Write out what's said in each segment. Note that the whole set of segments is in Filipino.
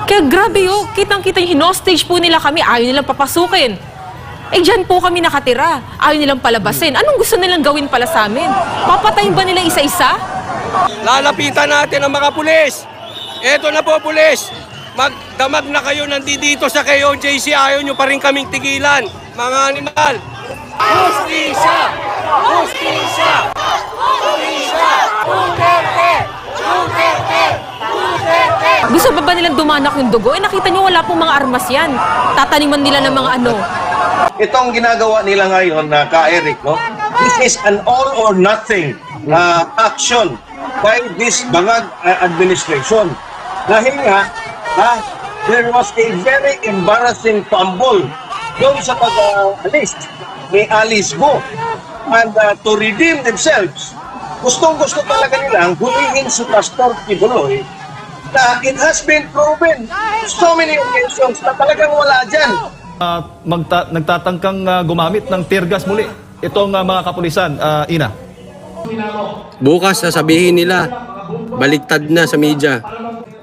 Kaya grabe kitang-kita yung hinostage po nila kami, ayaw nilang papasukin. Eh dyan po kami nakatira, ayaw nilang palabasin. Anong gusto nilang gawin pala sa amin? Papatayin ba nila isa-isa? Lalapitan natin ang mga pulis. Eto na po pulis. Magdamag na kayo nandito sa KOJC, ayaw nyo pa rin kaming tigilan. Mga animal. Justisya! Justisya! Justisya! Duterte! Duterte! Duterte! Gusto ba nilang dumanak yung dugo? Eh nakita nyo wala pong mga armas yan. Tataniman nila ng mga ano. Itong ginagawa nila ngayon na ka-Eric, no? This is an all or nothing action by this Bangag administration. Dahil nga, there was a very embarrassing fumble doon sa pag-alis ni Alice Go. And to redeem themselves, gustong-gusto talaga nilang hulihin si Pastor Kibuloy na it has been proven so many occasions na talagang wala dyan. Nagtatangkang gumamit ng tear gas muli itong mga kapulisan, Ina. Bukas sasabihin nila, baliktad na sa media.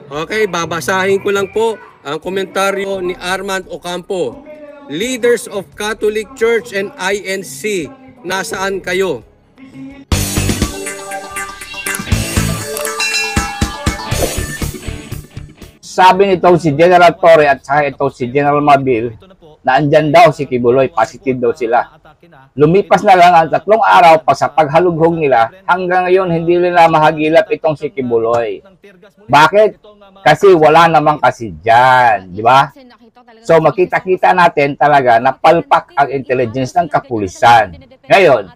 Okay, babasahin ko lang po ang komentaryo ni Armand Ocampo. Leaders of Catholic Church and INC, nasaan kayo? Sabi nito si General Torre at saka ito si General Mabil na andyan daw si Kibuloy, positive daw sila. Lumipas na lang ang 3 araw pa sa paghalughog nila, hanggang ngayon hindi nila mahagilap itong si Kibuloy. Bakit? Kasi wala namang kasi dyan, di ba? So makita-kita natin talaga na palpak ang intelligence ng kapulisan. Ngayon,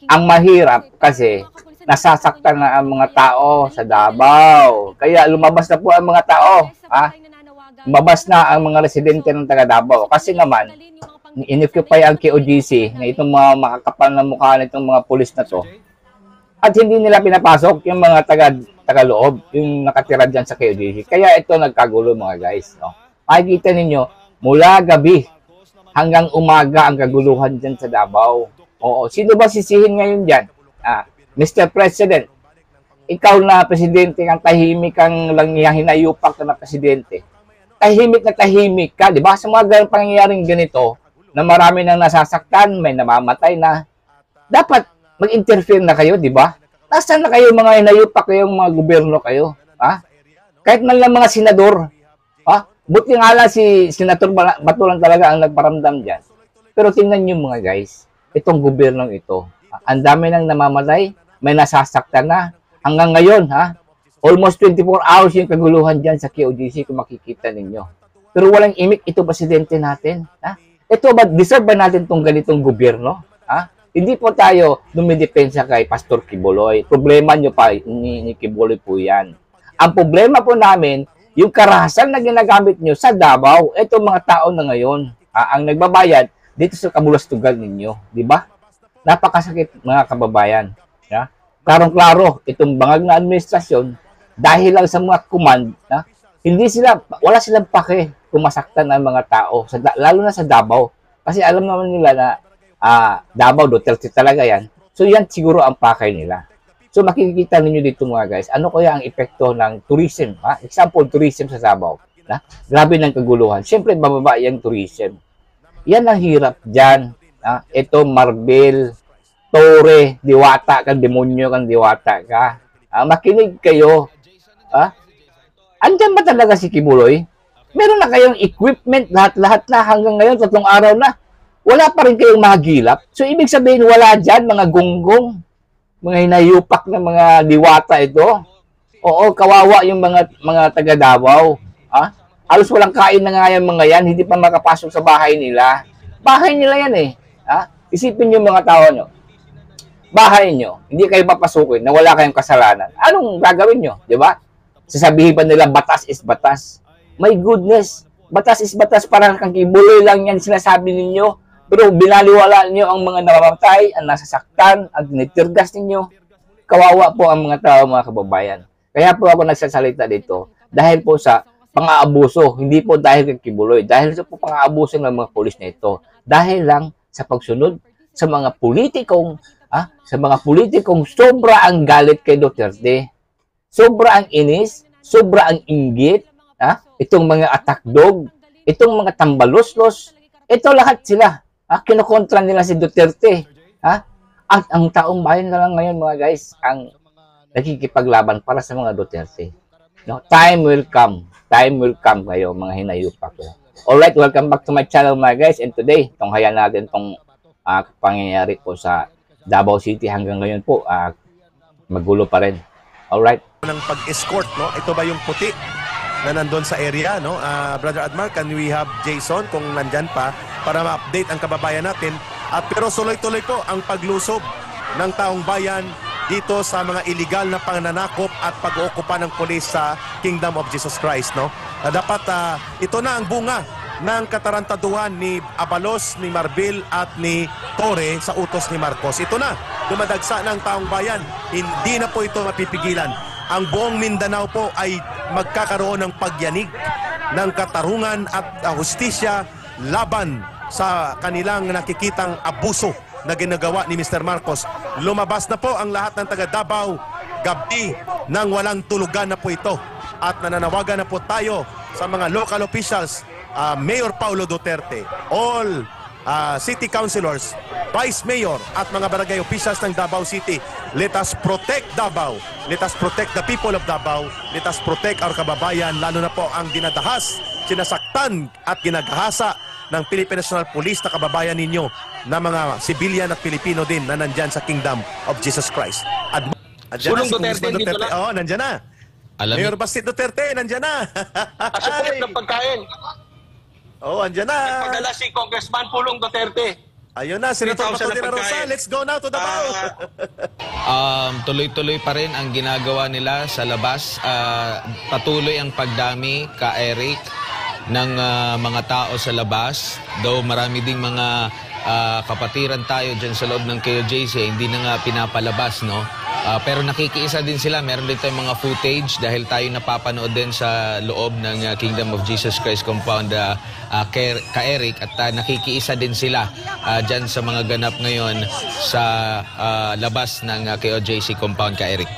ang mahirap kasi nasasaktan na ang mga tao sa Davao. Kaya lumabas na po ang mga tao. Lumabas na ang mga residente ng taga Davao. Kasi naman, in-occupy ang KOJC na itong mga makakapal na mukha nitong mga pulis na to. At hindi nila pinapasok yung mga taga-loob, yung nakatira dyan sa KOJC. Kaya ito nagkagulo mga guys. No? Makikita ninyo, mula gabi hanggang umaga ang kaguluhan dyan sa Davao. Oo, sino ba sisihin ngayon dyan? Mr. President, ikaw na presidente kang tahimik kang lang hinayupak na presidente. Tahimik ka, di ba? Sa mga pangyayaring ganito, na marami nang nasasaktan, may namamatay na, dapat mag-interfere na kayo, di ba? Nasaan na kayo mga hinayupak kayong mga gobyerno kayo? Kahit man lang mga senador, buti nga lang si Senator Batulan talaga ang nagparamdam dyan. Pero tingnan nyo mga guys, itong gobyernong ito, ang dami nang namamatay, may nasasaktan na. Hanggang ngayon, almost 24 hours yung kaguluhan dyan sa KOJC kung makikita ninyo. Pero walang imik ito presidente natin. Ito ba, deserve ba natin itong ganitong gobyerno? Hindi po tayo dumidepensa kay Pastor Kibuloy. Problema nyo pa ni Kibuloy po yan. Ang problema po namin, yung karahasan na ginagamit nyo sa Davao, ito mga tao na ngayon, ang nagbabayad dito sa kabulastugan ninyo. Di ba? Napakasakit mga kababayan. Klarong-klaro, itong bangag na administrasyon, dahil lang sa mga command, wala silang pake kung masaktan ang mga tao, lalo na sa Davao. Kasi alam naman nila na Davao, Duterte talaga yan. So yan siguro ang pakay nila. So makikita ninyo dito mga guys, ano kaya ang epekto ng tourism? Example, tourism sa Davao. Grabe ng kaguluhan. Siyempre, bababa yung tourism. Yan ang hirap dyan. Ito, Marbel, Torre, diwata ka, demonyo kang diwata ka. Makinig kayo. Andyan ba talaga si Kibuloy? Meron na kayong equipment, lahat-lahat na hanggang ngayon, 3 araw na. Wala pa rin kayong mahagilap. So, ibig sabihin, wala dyan, mga gunggong, mga hinayupak na mga diwata ito. Oo, kawawa yung mga taga Davao. Halos walang kain na nga yung mga yan, hindi pa makapasok sa bahay nila. Bahay nila yan eh. Isipin nyo mga tao nyo. Bahay nyo, hindi kayo papasukin na wala kayong kasalanan. Anong gagawin nyo? Di ba? Sasabihin ba nila, batas is batas? My goodness, batas is batas, parang kang Kibuloy lang yan sinasabi ninyo. Pero binaliwala niyo ang mga namamatay, ang nasasaktan, ang tinitirgas ninyo. Kawawa po ang mga tao, mga kababayan. Kaya po ako nagsasalita dito dahil po sa pang-aabuso, hindi po dahil kay Kibuloy, dahil sa po pang-aabuso ng mga pulis na ito. Dahil lang sa pagsunod sa mga politikong sobra ang galit kay Duterte. Sobra ang inis, sobra ang inggit, itong mga attack dog, itong mga tambaluslos, ito lahat sila. Kinokontra nila si Duterte. At ang taong bayan na lang ngayon mga guys, ang nakikipaglaban para sa mga Duterte. No? Time will come. Time will come kayo, mga hinayupak ko. Alright, welcome back to my channel mga guys. And today, tunghayan natin itong pangyayari po sa Davao City hanggang ngayon po. Magulo pa rin. Alright. Ng pag-escort, no? Ito ba yung puti na nandun sa area, no? Brother Admar, can we have Jason kung nandyan pa para ma-update ang kababayan natin? Pero tuloy-tuloy po ang paglusob ng taong bayan dito sa mga illegal na pananakop at pag-ookupa ng pulis sa Kingdom of Jesus Christ, no? Dapat ito na ang bunga ng katarantaduhan ni Abalos, ni Marbil at ni Torre sa utos ni Marcos. Ito na, dumadagsa ng taong bayan. Hindi na po ito mapipigilan. Ang buong Mindanao po ay magkakaroon ng pagyanig ng katarungan at hustisya laban sa kanilang nakikitang abuso na ginagawa ni Mr. Marcos. Lumabas na po ang lahat ng taga Davao, gabi nang walang tulugan na po ito. At nananawagan na po tayo sa mga local officials, Mayor Paulo Duterte, all city councilors, vice mayor at mga barangay officials ng Davao City. Let us protect Davao. Let us protect the people of Davao. Let us protect our kababayan, lalo na po ang dinadahas, sinasaktan at ginagahasa ng Philippine National Police na kababayan ninyo na mga civilian at Pilipino din na nandyan sa Kingdom of Jesus Christ. Sulong Duterte, dito na. Oo, nandyan na. Mayor Basit Duterte, nandyan na. Support ng pagkain. Oo, andyan na. Nagpadala si Congressman Pulong Duterte. Ayun na, Senator Bato de la Rosa. Let's go now to Davao. Tuloy-tuloy pa rin ang ginagawa nila sa labas. Patuloy ang pagdami, Ka-Eric, ng mga tao sa labas. Though marami ding mga kapatiran tayo dyan sa loob ng KOJC, hindi na nga pinapalabas, no? Pero nakikiisa din sila. Meron din tayong mga footage dahil tayo napapanood din sa loob ng Kingdom of Jesus Christ Compound, Ka-Eric, at nakikiisa din sila dyan sa mga ganap ngayon sa labas ng KOJC Compound, Ka-Eric.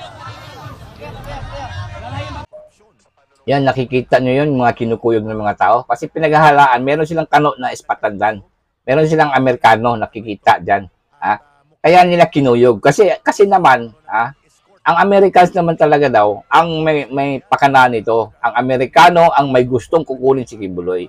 Yan, nakikita nyo yun, mga kinukuyog ng mga tao. Kasi pinaghahalaan, meron silang kano na espatandaan. Meron silang Amerikano, nakikita dyan. Kaya nila kinuyog. Kasi naman, ang Americans naman talaga daw, ang may pakana nito. Ang Amerikano, ang may gustong kukunin si Kibuloy.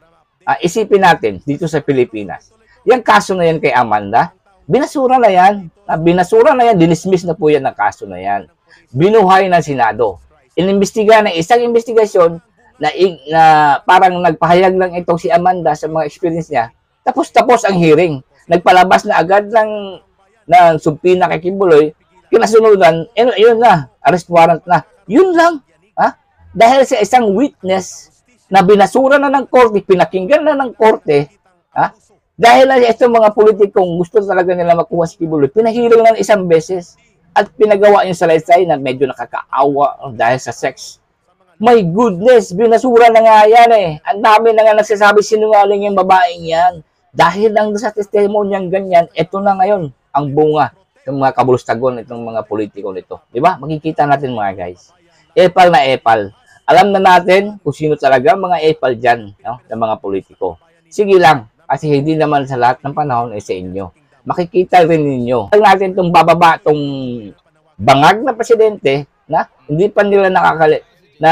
Isipin natin, dito sa Pilipinas, yung kaso na yan kay Amanda, binasura na yan. Binasura na yan, dinismiss na po yan ang kaso na yan. Binuhay ng Senado. Inimbestiga na isang investigasyon na parang nagpahayag lang itong si Amanda sa mga experience niya. Tapos ang hearing. Nagpalabas na agad ng subpina kay Kibuloy. Kinasunudan, yun na, arrest warrant na. Yun lang. Dahil sa isang witness na binasura na ng korte, pinakinggan na ng korte, dahil na itong mga politikong gusto talaga nila makuha si Kibuloy, pinahiring na isang beses. At pinagawa yung salaysay na medyo nakakaawa dahil sa sex. My goodness, binasura na nga yan eh. Ang dami na nga nagsasabi sinungaling yung babaeng yan. Dahil lang sa testimonyang ganyan, ito na ngayon ang bunga ng mga kabulustagon itong mga politiko nito. Diba? Makikita natin mga guys. Epal na epal. Alam na natin kung sino talaga mga epal dyan, no? Ng mga politiko. Sige lang, kasi hindi naman sa lahat ng panahon ay sa inyo. Makikita rin ninyo. Huwag natin itong bababa, itong bangag na presidente na hindi pa nila na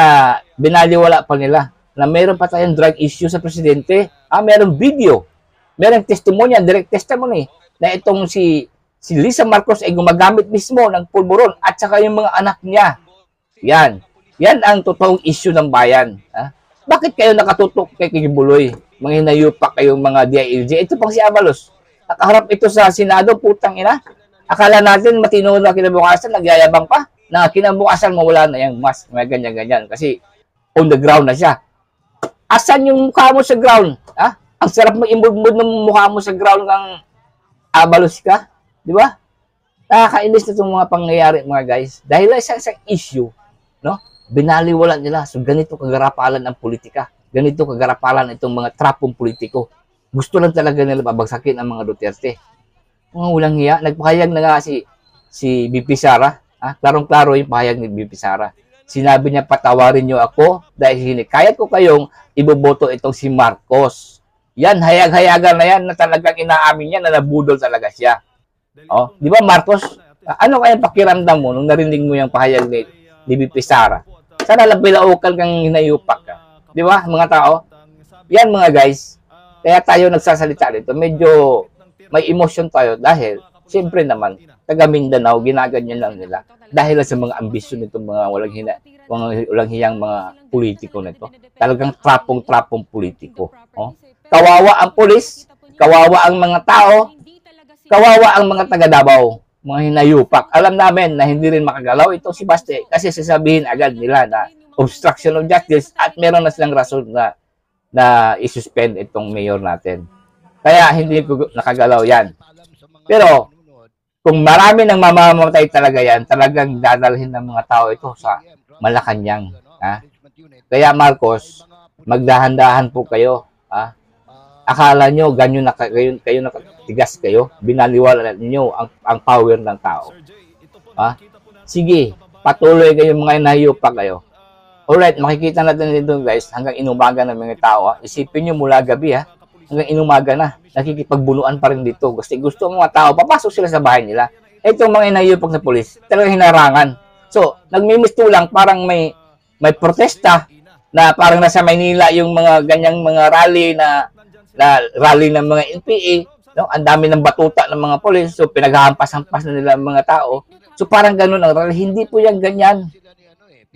binaliwala pa nila na mayroon pa tayong drug issue sa presidente. Mayroong video, mayroong testimony, direct testimony na itong si Lisa Marcos ay gumagamit mismo ng pulburon at saka yung mga anak niya. Yan ang totoong issue ng bayan. Bakit kayo nakatutok kay Kibuloy? Mga hinayupak kayong mga DILG. Ito pang si Abalos. Nakaharap ito sa Senado, putang ina. Akala natin matino na kinabukasan, nagyayabang pa. Na kinabukasan mawala na yung mask, may ganyan-ganyan. Kasi on the ground na siya. Asan yung mukha mo sa ground? Ang sarap mag-imbod ng mukha mo sa ground ng Abalos ka. Di ba? Nakakainis na itong mga pangyayari, mga guys. Dahil sa isang issue, no? Binaliwala nila. So ganito kagarapalan ang politika. Ganito kagarapalan itong mga trapong politiko. Gusto lang talaga nila babagsakin ang mga Duterte. Mga walang hiya. Nagpahayag na nga si BP Sara. Klarong-klaro yung pahayag ni BP Sara. Sinabi niya, patawarin niyo ako dahil hinikayat ko kayong iboboto itong si Marcos. Yan, hayag-hayagan na yan na talagang inaamin niya na nabudol talaga siya. Oh, di ba Marcos? Ano kaya pakiramdam mo nung narinig mo yung pahayag ni VP Sara? Sana lang bilaukan kang hinayupak ka. Di ba, mga tao? Yan mga guys. Kaya tayo nagsasalita dito. Medyo may emosyon tayo dahil siyempre naman, taga Mindanao, ginaganyan lang nila. Dahil sa mga ambisyon nitong mga walang hiyang mga politiko nito. Talagang trapong-trapong politiko. Oh. Kawawa ang pulis, kawawa ang mga tao, kawawa ang mga taga Davao, mga hinayupak. Alam namin na hindi rin makagalaw ito si Baste kasi sasabihin agad nila na obstruction of justice at meron na silang rason na isuspend itong mayor natin. Kaya hindi ko nakagalaw yan. Pero kung marami nang mamamatay talaga yan, talagang dadalhin ng mga tao ito sa Malacanang. Ha? Kaya Marcos, magdahan-dahan po kayo. Ha? Akala nyo, ganyo na kayo nakatigas kayo, binaliwala niyo ang power ng tao. Ha? Sige, patuloy kayo mga inahiyupak kayo. Alright, makikita natin dito guys, hanggang inumaga ng mga tao. Ha? Isipin nyo mula gabi, ha? Hanggang inumaga na, nakikipagbunuan pa rin dito. Gusto ang mga tao, papasok sila sa bahay nila. Itong mga inahiyupak na polis, talagang hinarangan. So, nagmimisto lang, parang may protesta na parang nasa Maynila yung mga ganyang mga rally na rally ng mga NPA, no? Ang dami ng batuta ng mga polis, so pinaghahampas-hampas na nila ang mga tao. So parang ganun ang rally. Hindi po yan ganyan.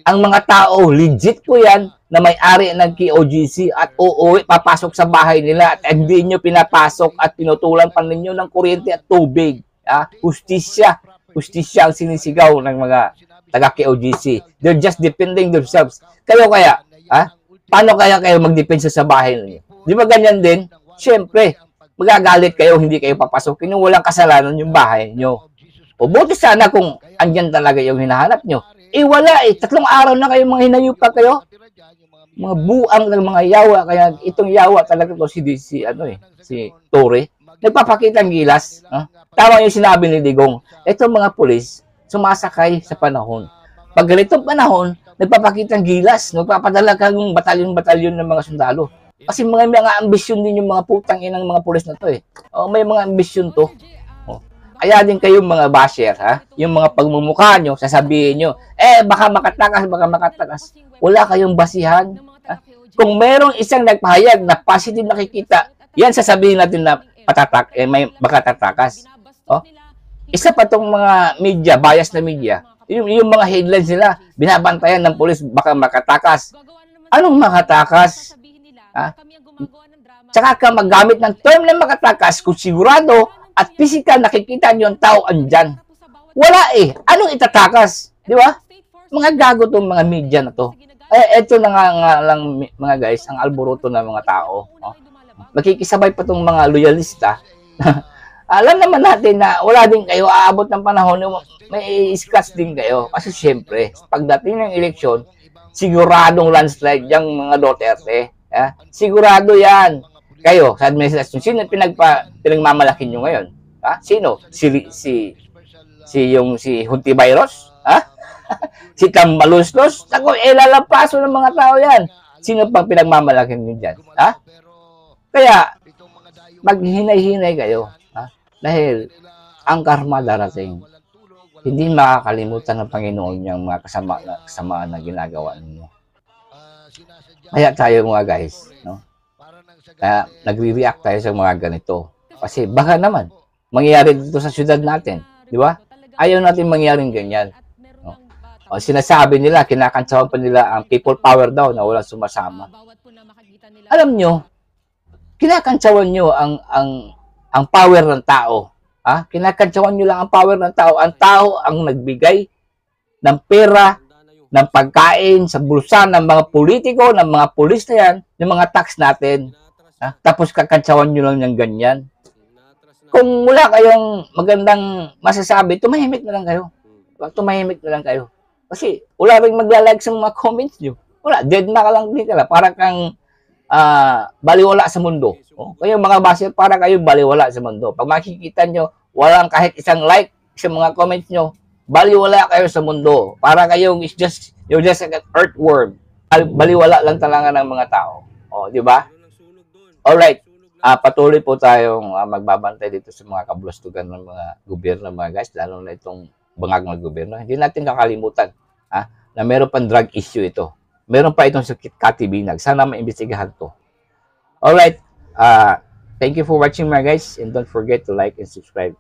Ang mga tao, legit po yan na may-ari ng KOGC at uuwi, papasok sa bahay nila at hindi nyo pinapasok at pinutulan pa ninyo ng kuryente at tubig. Hustisya. Hustisya ang sinisigaw ng mga taga-KOGC. They're just defending themselves. Kayo kaya, paano kaya kayo magdepensa sa bahay ninyo? Di ba ganyan din? Siyempre, magagalit kayo, hindi kayo papasukin yung walang kasalanan yung bahay nyo. O buti sana kung andyan talaga yung hinahanap nyo. Wala 3 araw na kayo mga hinayupak kayo. Mga buang ng mga yawa. Kaya itong yawa talaga to si Torre. Nagpapakita ng gilas. Tama yung sinabi ni Digong. Itong mga pulis, sumasakay sa panahon. Pag ganitong panahon, nagpapakita ng gilas. Nagpapadala kang batalyon-batalyon ng mga sundalo. Kasi mga ambisyon din yung mga putang inang mga pulis na to may mga ambisyon to. Kaya din kayong mga basher, yung mga pagmumukha nyo, sasabihin nyo, baka makatakas. Wala kayong basihan. Kung merong isang nagpahayag na positive nakikita, yan sasabihin natin na may makatatakas. Isa pa tong mga media, bias na media, yung mga headlines nila, binabantayan ng pulis, baka makatakas. Anong makatakas? Tsaka ka maggamit ng term na makatakas kung sigurado at physical nakikita nyo ang tao andyan. Wala Anong itatakas? Di ba? Mga gago tong mga media na to. Ito na nga lang mga guys, ang alboroto ng mga tao. Makikisabay pa tong mga loyalista. Alam naman natin na wala din kayo, aabot ng panahon, may scratch din kayo. Kasi syempre, pagdating ng eleksyon, siguradong landslide yung mga Duterte. Sigurado yan. Kayo, sa administrasyon, sino pinagmamalaki nyo ngayon? Sino? Si Hontivirus? Si Tambaluslos? Ako, lalampaso ng mga tao yan. Sino pang pinagmamalaki nyo dyan? Kaya, maghinay-hinay kayo. Dahil, ang karma darating. Hindi makakalimutan ng Panginoon yung mga kasamaan na ginagawa ninyo. Kaya tayo mga guys, kaya nagre-react tayo sa mga ganito. Kasi baka naman, mangyayari dito sa syudad natin. Di ba? Ayaw natin mangyaring ganyan. Sinasabi nila, kinakantsawan pa nila ang people power daw na walang sumasama. Alam nyo, kinakantsawan nyo ang power ng tao. Kinakantsawan nyo lang ang power ng tao. Ang tao ang nagbigay ng pera, ng pagkain sa bulsa ng mga politiko, ng mga pulis na yan, ng mga tax natin. Tapos kakantsawan nyo lang ng ganyan. Kung wala kayong magandang masasabi, tumahimik na lang kayo. Tumahimik na lang kayo. Kasi wala rin magla-like sa mga comments nyo. Wala, dead na ka lang din ka. Para kang baliwala sa mundo. Kayo mga basher, para kayo baliwala sa mundo. Pag makikita nyo, walang kahit isang like sa mga comments nyo, baliwala kayo sa mundo. Para kayong you're just like an earthworm. Baliwala lang talaga ng mga tao. O, di ba? Alright. Patuloy po tayong magbabantay dito sa mga kablustugan ng mga gobyerno, mga guys, lalo na itong bangag ng gobyerno. Hindi natin kakalimutan na meron pang drug issue ito. Meron pa itong sakit katibinag. Sana maimbestigahan to. Alright. Thank you for watching, mga guys, and don't forget to like and subscribe.